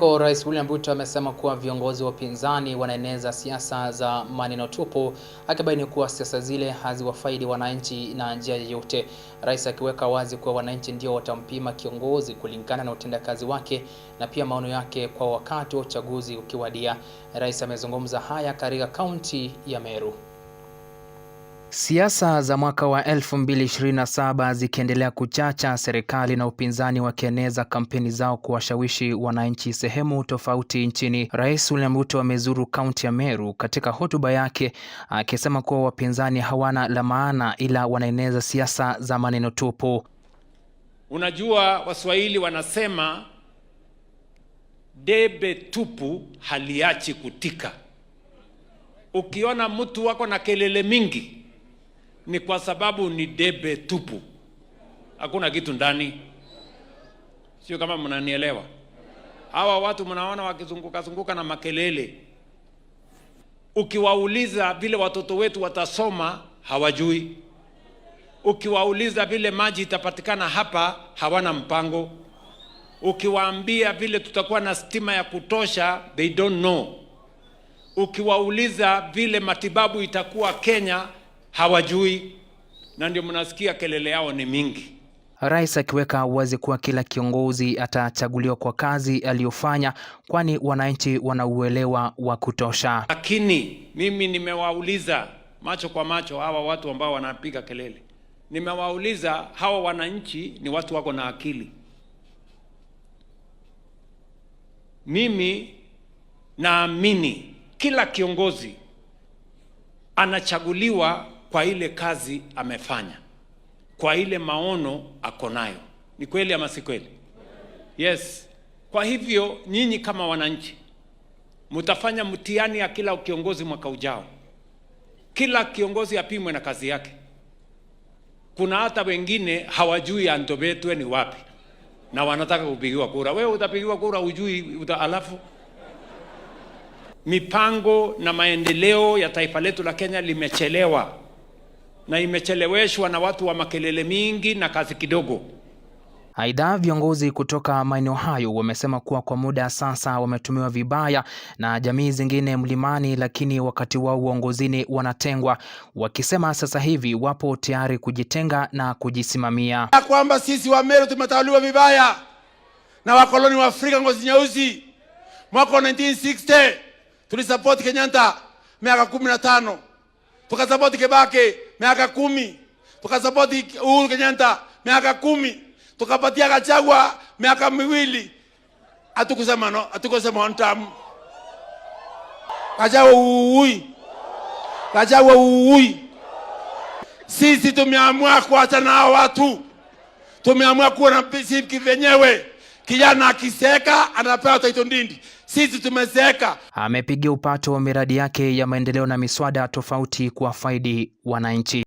Rais William Ruto amesema kuwa viongozi wa upinzani wanaeneza siasa za maneno tupu, akibaini kuwa siasa zile haziwafaidi wananchi na njia yoyote. Rais akiweka wazi kuwa wananchi ndio watampima kiongozi kulingana na utendakazi wake na pia maono yake kwa wakati wa uchaguzi ukiwadia. Rais amezungumza haya katika kaunti ya Meru. Siasa za mwaka wa 2027 zikiendelea kuchacha, serikali na upinzani wakieneza kampeni zao kuwashawishi wananchi sehemu tofauti nchini. Rais William Ruto amezuru kaunti ya Meru, katika hotuba yake akisema kuwa wapinzani hawana la maana ila wanaeneza siasa za maneno tupu. Unajua, Waswahili wanasema debe tupu haliachi kutika. Ukiona mtu wako na kelele mingi ni kwa sababu ni debe tupu, hakuna kitu ndani. Sio kama mnanielewa? Hawa watu mnaona wakizunguka na makelele, ukiwauliza vile watoto wetu watasoma hawajui. Ukiwauliza vile maji itapatikana hapa hawana mpango. Ukiwaambia vile tutakuwa na stima ya kutosha, they don't know. Ukiwauliza vile matibabu itakuwa Kenya hawajui, na ndio mnasikia kelele yao ni mingi. Rais akiweka wazi kuwa kila kiongozi atachaguliwa kwa kazi aliyofanya, kwani wananchi wanauelewa wa kutosha. Lakini mimi nimewauliza macho kwa macho hawa watu ambao wanapiga kelele. Nimewauliza hawa wananchi ni watu wako na akili. Mimi naamini kila kiongozi anachaguliwa kwa ile kazi amefanya, kwa ile maono ako nayo. Ni kweli ama si kweli? Yes. Kwa hivyo nyinyi kama wananchi mtafanya mtihani ya kila kiongozi mwaka ujao. Kila kiongozi apimwe na kazi yake. Kuna hata wengine hawajui Antobetwe ni wapi na wanataka kupigiwa kura. Wewe utapigiwa kura ujui, alafu mipango na maendeleo ya taifa letu la Kenya limechelewa, na imecheleweshwa na watu wa makelele mingi na kazi kidogo. Aidha, viongozi kutoka maeneo hayo wamesema kuwa kwa muda sasa wametumiwa vibaya na jamii zingine mlimani, lakini wakati wao uongozini wanatengwa, wakisema sasa hivi wapo tayari kujitenga na kujisimamia. Kwamba sisi wa Meru tumetawaliwa vibaya na wakoloni wa Afrika ngozi nyeusi. Mwaka 1960 tulisupport Kenyatta miaka 15, tukasupport Kibaki miaka 10, tukasupport Uhuru Kenyatta miaka 10, tukapatia Gachagua miaka 2. Hatukusema on time. Gachagua uui. Sisi tumeamua kuacha na watu. Tumeamua kuwa na sisi wenyewe. Kijana akiseka anapewa taito ndindi. Sisi tumeseka. Amepigia upato wa miradi yake ya maendeleo na miswada tofauti kwa faidi wananchi.